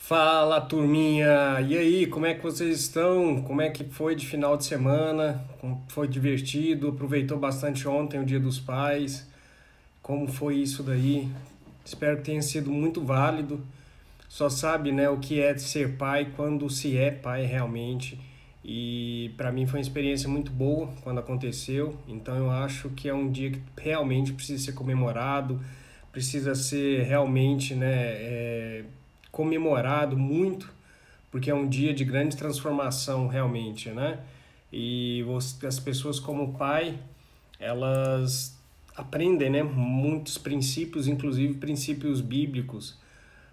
Fala, turminha! E aí, como é que vocês estão? Como é que foi de final de semana? Como foi divertido? Aproveitou bastante ontem, o Dia dos Pais? Como foi isso daí? Espero que tenha sido muito válido. Só sabe, né, o que é ser pai quando se é pai realmente. E para mim foi uma experiência muito boa quando aconteceu. Então eu acho que é um dia que realmente precisa ser comemorado, precisa ser realmente, né, comemorado muito, porque é um dia de grande transformação realmente, né? E as pessoas como pai, elas aprendem, né, muitos princípios, inclusive princípios bíblicos.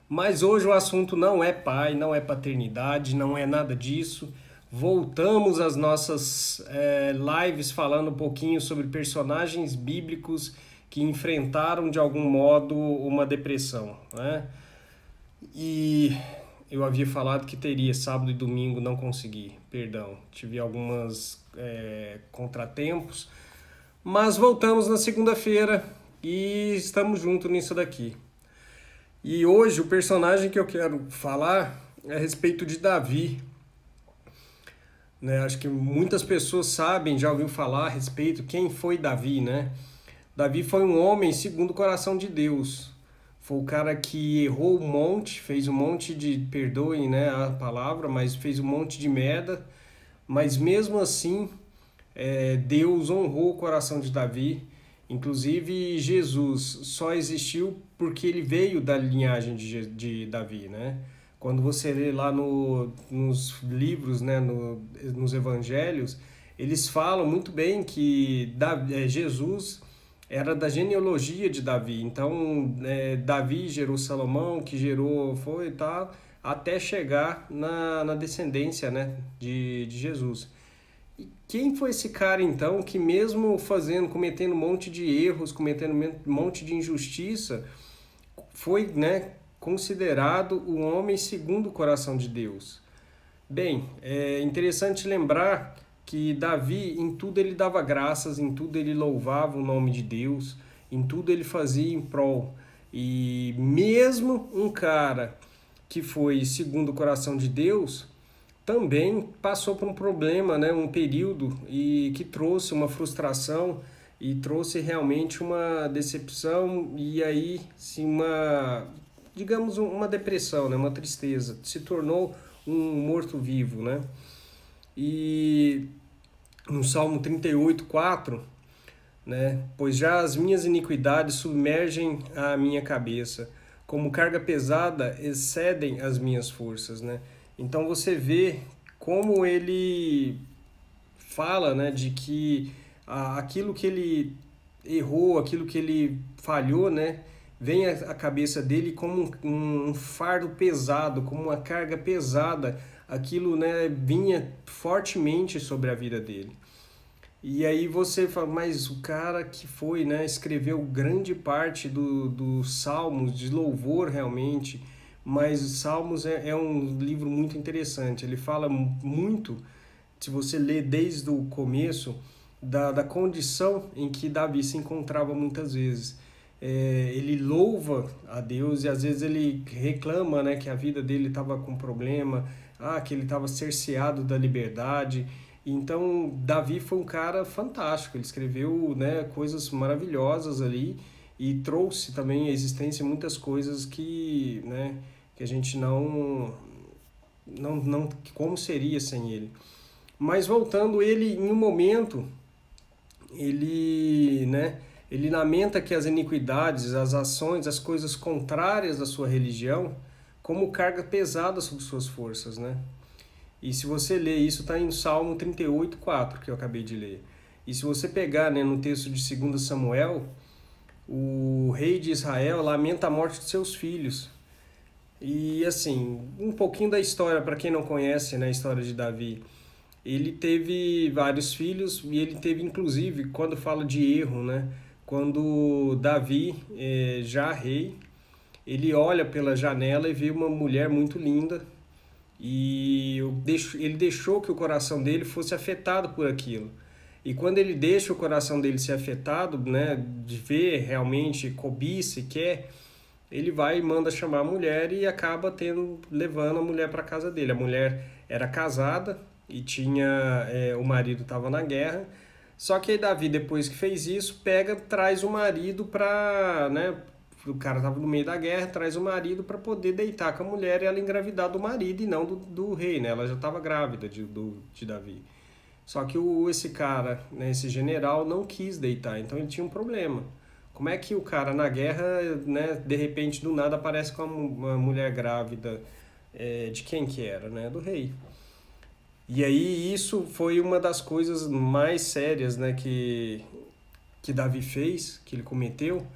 Mas hoje o assunto não é pai, não é paternidade, não é nada disso. Voltamos às nossas lives falando um pouquinho sobre personagens bíblicos que enfrentaram de algum modo uma depressão, né? E eu havia falado que teria sábado e domingo, não consegui, perdão. Tive algumas contratempos, mas voltamos na segunda-feira e estamos juntos nisso daqui. E hoje o personagem que eu quero falar é a respeito de Davi, né? Acho que muitas pessoas sabem, já ouviu falar a respeito quem foi Davi, né? Davi foi um homem segundo o coração de Deus. Foi o cara que errou um monte, fez um monte de, perdoem, né, a palavra, mas fez um monte de merda. Mas mesmo assim, Deus honrou o coração de Davi. Inclusive, Jesus só existiu porque ele veio da linhagem de Davi, né? Quando você lê lá nos livros, né, nos evangelhos, eles falam muito bem que Jesus era da genealogia de Davi. Então, Davi gerou Salomão, que gerou, foi e tal, até chegar na descendência, né, de Jesus. E quem foi esse cara, então, que mesmo cometendo um monte de erros, cometendo um monte de injustiça, foi, né, considerado o homem segundo o coração de Deus? Bem, é interessante lembrar que Davi, em tudo ele dava graças, em tudo ele louvava o nome de Deus, em tudo ele fazia em prol. E mesmo um cara que foi segundo o coração de Deus, também passou por um problema, né, um período e que trouxe uma frustração e trouxe realmente uma decepção e aí sim uma, digamos, uma depressão, né, uma tristeza, se tornou um morto-vivo, né? E no Salmo 38:4, né? Pois já as minhas iniquidades submergem a minha cabeça, como carga pesada excedem as minhas forças, né? Então você vê como ele fala, né, de que aquilo que ele errou, aquilo que ele falhou, né, vem à cabeça dele como um fardo pesado, como uma carga pesada. Aquilo, né, vinha fortemente sobre a vida dele. E aí você fala, mas o cara que foi, né, escreveu grande parte dos Salmos, de louvor realmente, mas Salmos é um livro muito interessante. Ele fala muito, se você ler desde o começo, da condição em que Davi se encontrava muitas vezes. Ele louva a Deus e às vezes ele reclama, né, que a vida dele estava com problema, que ele estava cerceado da liberdade. Então, Davi foi um cara fantástico, ele escreveu, né, coisas maravilhosas ali e trouxe também à existência muitas coisas que, né, que a gente não, como seria sem ele. Mas voltando, ele em um momento, ele lamenta que as iniquidades, as ações, as coisas contrárias à sua religião, como carga pesada sobre suas forças, né? E se você ler isso, está em Salmo 38:4, que eu acabei de ler. E se você pegar, né, no texto de 2 Samuel, o rei de Israel lamenta a morte de seus filhos. E assim, um pouquinho da história, para quem não conhece, né, a história de Davi. Ele teve vários filhos e ele teve, inclusive, quando fala de erro, né, quando Davi, já rei, ele olha pela janela e vê uma mulher muito linda e ele deixou que o coração dele fosse afetado por aquilo. E quando ele deixa o coração dele ser afetado, né, de ver realmente cobiça e quer, ele vai e manda chamar a mulher e acaba levando a mulher para casa dele. A mulher era casada e tinha, o marido estava na guerra. Só que aí Davi, depois que fez isso, traz o marido para, né, o cara estava no meio da guerra, traz o marido para poder deitar com a mulher e ela engravidar do marido e não do rei, né? Ela já estava grávida de Davi. Só que esse cara, né, esse general, não quis deitar, então ele tinha um problema. Como é que o cara na guerra, né, de repente, do nada aparece com uma mulher grávida, de quem que era, né? Do rei. E aí isso foi uma das coisas mais sérias, né, que Davi fez, que ele cometeu.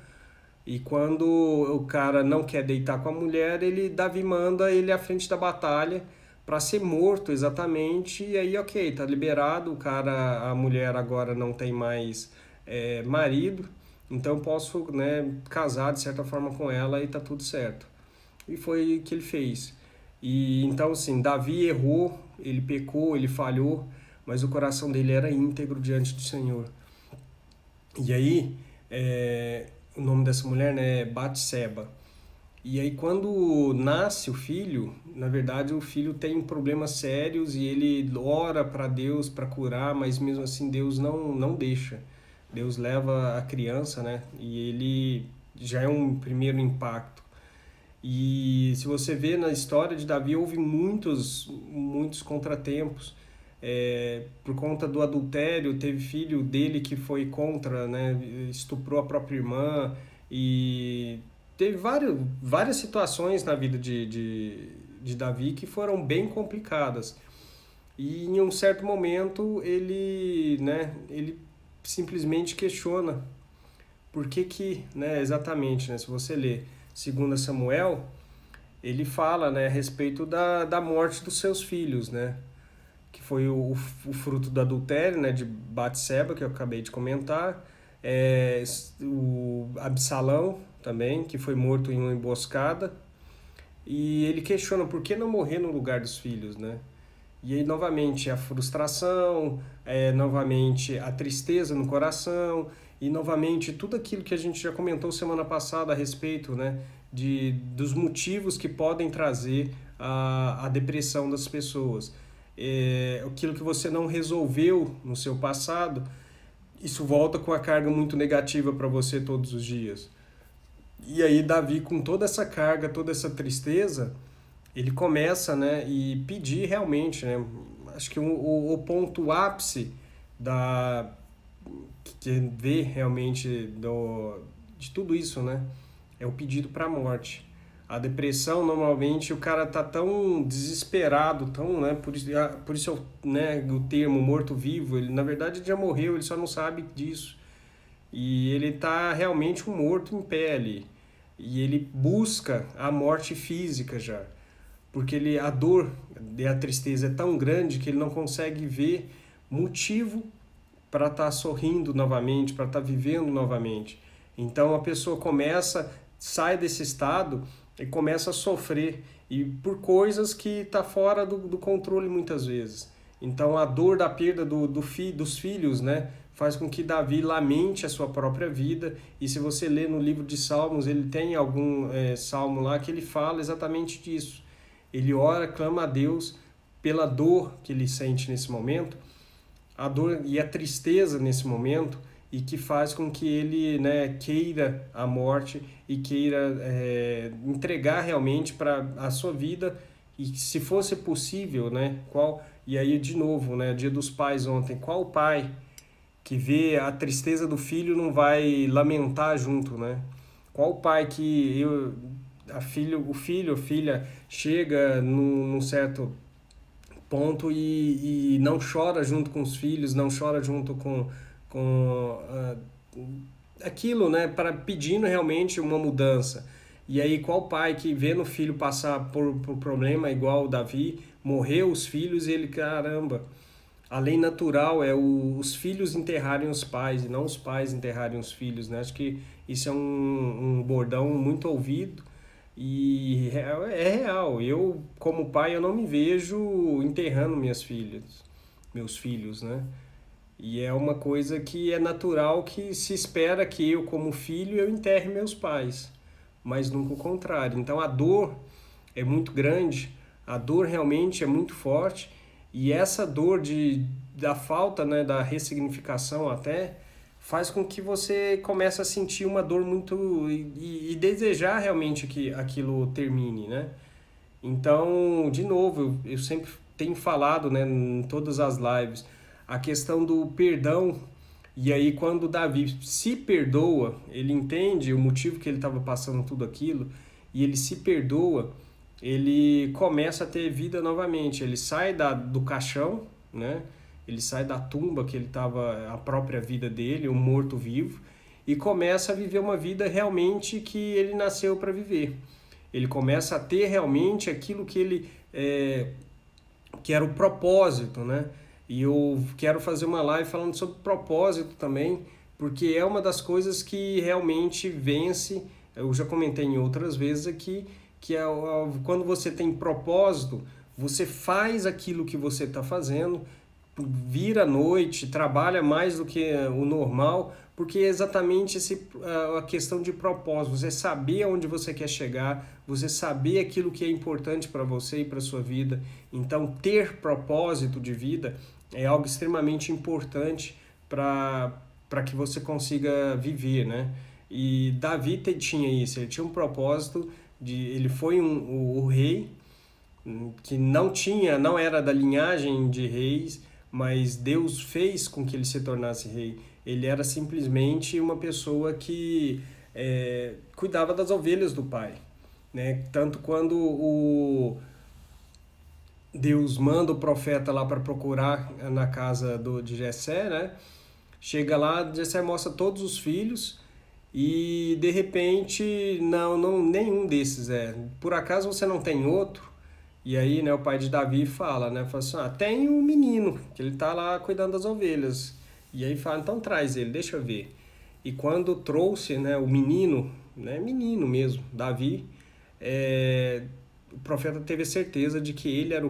E quando o cara não quer deitar com a mulher, Davi manda ele à frente da batalha para ser morto exatamente. E aí, ok, tá liberado, a mulher agora não tem mais marido, então eu posso, né, casar de certa forma com ela e tá tudo certo. E foi o que ele fez. E então, assim, Davi errou, ele pecou, ele falhou, mas o coração dele era íntegro diante do Senhor. E aí, o nome dessa mulher, né, é Batseba. E aí, quando nasce o filho, na verdade, o filho tem problemas sérios e ele ora para Deus para curar, mas mesmo assim Deus não deixa. Deus leva a criança, né? E ele já é um primeiro impacto. E se você vê na história de Davi, houve muitos contratempos. Por conta do adultério, teve filho dele que foi contra, né? Estuprou a própria irmã e teve várias situações na vida de Davi que foram bem complicadas. E em um certo momento ele simplesmente questiona por que, né, exatamente, né, se você ler 2 Samuel, ele fala, né, a respeito da morte dos seus filhos, né, que foi o fruto do adultério, né, de Batseba, que eu acabei de comentar, o Absalão também, que foi morto em uma emboscada, e ele questiona por que não morrer no lugar dos filhos, né? E aí, novamente, a frustração, novamente a tristeza no coração, e novamente tudo aquilo que a gente já comentou semana passada a respeito, né, dos motivos que podem trazer a depressão das pessoas. Aquilo que você não resolveu no seu passado, isso volta com a carga muito negativa para você todos os dias. E aí Davi, com toda essa carga, toda essa tristeza, ele começa, né, e pedir realmente, né, acho que o ponto ápice da que vê realmente de tudo isso, né, é o pedido para a morte. A depressão, normalmente, o cara tá tão desesperado, tão, né, por isso, né, o termo morto-vivo, ele na verdade já morreu, ele só não sabe disso. E ele tá realmente um morto em pé ali. E ele busca a morte física já, porque a dor e a tristeza é tão grande que ele não consegue ver motivo para estar sorrindo novamente, para estar vivendo novamente. Então a pessoa sai desse estado e começa a sofrer e por coisas que está fora do controle muitas vezes. Então a dor da perda dos filhos, né, faz com que Davi lamente a sua própria vida. E se você ler no livro de Salmos, ele tem algum salmo lá que ele fala exatamente disso. Ele ora, clama a Deus pela dor que ele sente nesse momento, a dor e a tristeza nesse momento, e que faz com que ele, né, queira a morte e queira entregar realmente para a sua vida. E se fosse possível, né, e aí de novo, né, Dia dos Pais ontem, qual pai que vê a tristeza do filho não vai lamentar junto, né? Qual pai que o filho ou filha chega num certo ponto e não chora junto com os filhos, não chora junto com aquilo, né, para pedindo realmente uma mudança. E aí qual pai que vê no filho passar por problema igual o Davi, morreu os filhos e ele, caramba, a lei natural é os filhos enterrarem os pais e não os pais enterrarem os filhos, né? Acho que isso é um bordão muito ouvido e é real. Eu, como pai, eu não me vejo enterrando meus filhos, né? E é uma coisa que é natural, que se espera que eu, como filho, eu enterre meus pais. mas nunca o contrário. Então a dor é muito grande, a dor realmente é muito forte, e essa dor da falta, né, da ressignificação até, faz com que você comece a sentir uma dor muito e desejar realmente que aquilo termine, né? Então, de novo, eu sempre tenho falado, né, em todas as lives, a questão do perdão. E aí, quando Davi se perdoa, ele entende o motivo que ele estava passando tudo aquilo, e ele se perdoa, ele começa a ter vida novamente. Ele sai do caixão, né? Ele sai da tumba que ele estava, a própria vida dele, um morto-vivo, e começa a viver uma vida realmente que ele nasceu para viver. Ele começa a ter realmente aquilo que ele que era o propósito, né? E eu quero fazer uma live falando sobre propósito também, porque é uma das coisas que realmente vence. Eu já comentei em outras vezes aqui, que quando você tem propósito, você faz aquilo que você está fazendo, vira à noite, trabalha mais do que o normal, porque é exatamente a questão de propósito, você saber aonde você quer chegar, você saber aquilo que é importante para você e para a sua vida. Então, ter propósito de vida é algo extremamente importante para que você consiga viver, né? E Davi tinha isso, ele tinha um propósito, ele foi o rei, que não era da linhagem de reis, mas Deus fez com que ele se tornasse rei. Ele era simplesmente uma pessoa que cuidava das ovelhas do pai, né? Tanto quando Deus manda o profeta lá para procurar na casa de Jessé, né? Chega lá, Jessé mostra todos os filhos e de repente não nenhum desses Por acaso você não tem outro? E aí, né, o pai de Davi fala, né? Fala assim, tem um menino, que ele tá lá cuidando das ovelhas. E aí fala, então traz ele, deixa eu ver. E quando trouxe, né, o menino, né, menino mesmo, Davi, o profeta teve a certeza de que ele era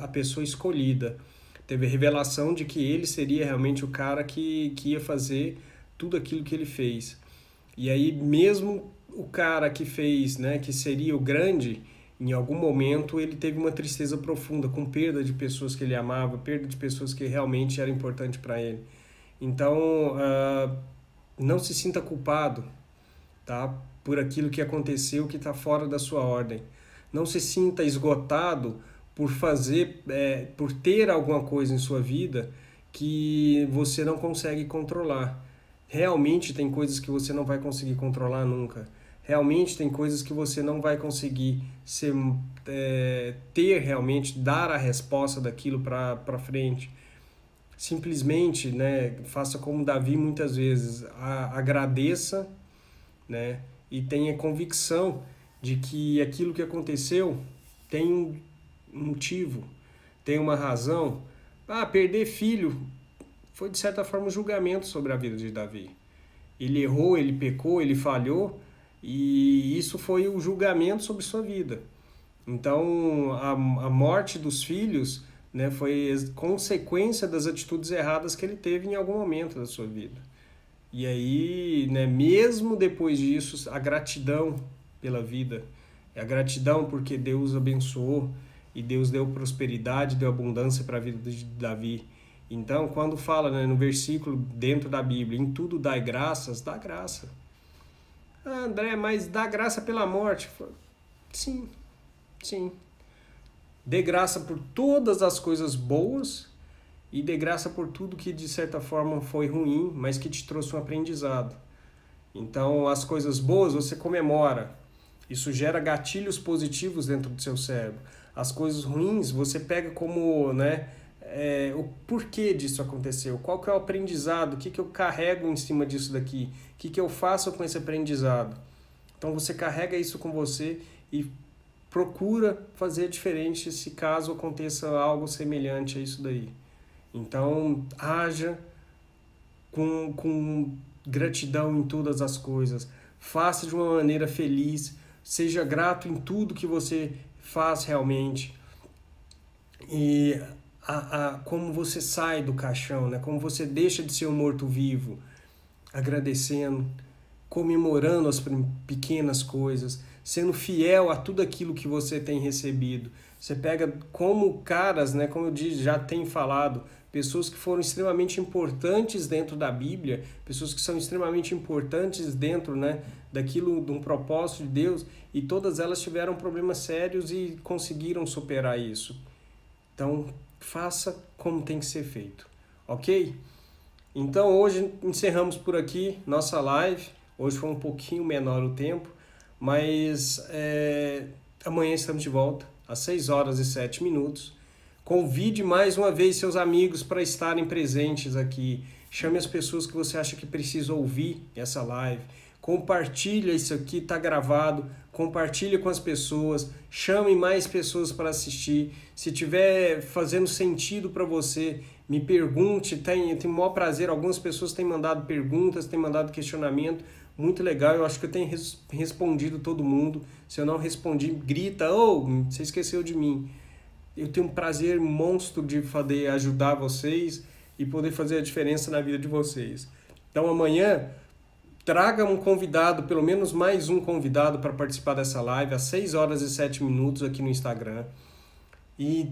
a pessoa escolhida. Teve a revelação de que ele seria realmente o cara que ia fazer tudo aquilo que ele fez. E aí, mesmo o cara que fez, né, que seria o grande, em algum momento ele teve uma tristeza profunda, com perda de pessoas que ele amava, perda de pessoas que realmente eram importantes para ele. Então, não se sinta culpado, tá, por aquilo que aconteceu que está fora da sua ordem. Não se sinta esgotado por ter alguma coisa em sua vida que você não consegue controlar. Realmente tem coisas que você não vai conseguir controlar nunca. Realmente tem coisas que você não vai conseguir ter realmente, dar a resposta daquilo para frente. Simplesmente, né, faça como Davi muitas vezes, agradeça, né, e tenha convicção de que aquilo que aconteceu tem um motivo, tem uma razão. Perder filho foi de certa forma um julgamento sobre a vida de Davi. Ele errou, ele pecou, ele falhou, e isso foi o julgamento sobre sua vida. Então, a morte dos filhos, né, foi consequência das atitudes erradas que ele teve em algum momento da sua vida. E aí, né, mesmo depois disso, a gratidão pela vida, a gratidão porque Deus abençoou e Deus deu prosperidade, deu abundância para a vida de Davi. Então, quando fala, né, no versículo dentro da Bíblia, em tudo dai graças, dá graça. André, mas dá graça pela morte? Sim, sim. Dê graça por todas as coisas boas e dê graça por tudo que de certa forma foi ruim, mas que te trouxe um aprendizado. Então, as coisas boas você comemora. Isso gera gatilhos positivos dentro do seu cérebro. As coisas ruins você pega como, né, o porquê disso aconteceu, qual que é o aprendizado, o que eu carrego em cima disso daqui, o que eu faço com esse aprendizado. Então você carrega isso com você e procura fazer diferente se caso aconteça algo semelhante a isso daí. Então haja com gratidão em todas as coisas, faça de uma maneira feliz, seja grato em tudo que você faz realmente. E como você sai do caixão, né? Como você deixa de ser um morto-vivo, agradecendo, comemorando as pequenas coisas, sendo fiel a tudo aquilo que você tem recebido. Você pega como caras, né, como eu já tenho falado, pessoas que foram extremamente importantes dentro da Bíblia, pessoas que são extremamente importantes dentro, né, daquilo, de um propósito de Deus, e todas elas tiveram problemas sérios e conseguiram superar isso. Então, faça como tem que ser feito, ok? Então, hoje encerramos por aqui nossa live. Hoje foi um pouquinho menor o tempo, mas amanhã estamos de volta às 6h07. Convide mais uma vez seus amigos para estarem presentes aqui. Chame as pessoas que você acha que precisa ouvir essa live. Compartilha isso aqui, está gravado. Compartilha com as pessoas. Chame mais pessoas para assistir. Se tiver fazendo sentido para você, me pergunte. Tem o maior prazer. Algumas pessoas têm mandado perguntas, têm mandado questionamento. Muito legal. Eu acho que eu tenho respondido todo mundo. Se eu não respondi, grita. Você esqueceu de mim. Eu tenho um prazer monstro de poder ajudar vocês e poder fazer a diferença na vida de vocês. Então amanhã, traga um convidado, pelo menos mais um convidado para participar dessa live às 6h07 aqui no Instagram. E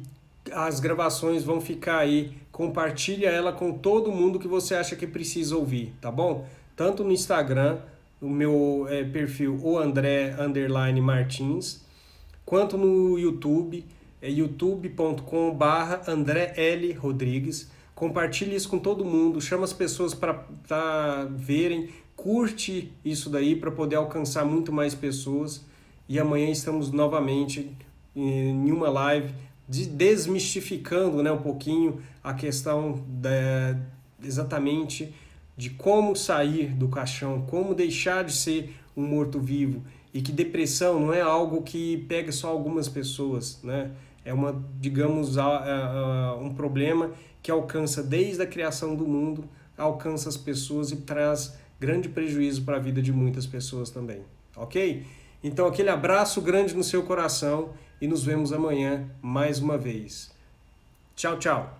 as gravações vão ficar aí. Compartilha ela com todo mundo que você acha que precisa ouvir, tá bom? Tanto no Instagram, o meu perfil, o André_Martins, quanto no YouTube, youtube.com/André L. Rodrigues. Compartilhe isso com todo mundo, chama as pessoas para verem, curte isso daí para poder alcançar muito mais pessoas. E amanhã estamos novamente em uma live desmistificando, né, um pouquinho a questão exatamente de como sair do caixão, como deixar de ser um morto-vivo, e que depressão não é algo que pega só algumas pessoas, né? É digamos, um problema que alcança desde a criação do mundo, alcança as pessoas e traz grande prejuízo para a vida de muitas pessoas também, ok? Então aquele abraço grande no seu coração e nos vemos amanhã mais uma vez. Tchau, tchau!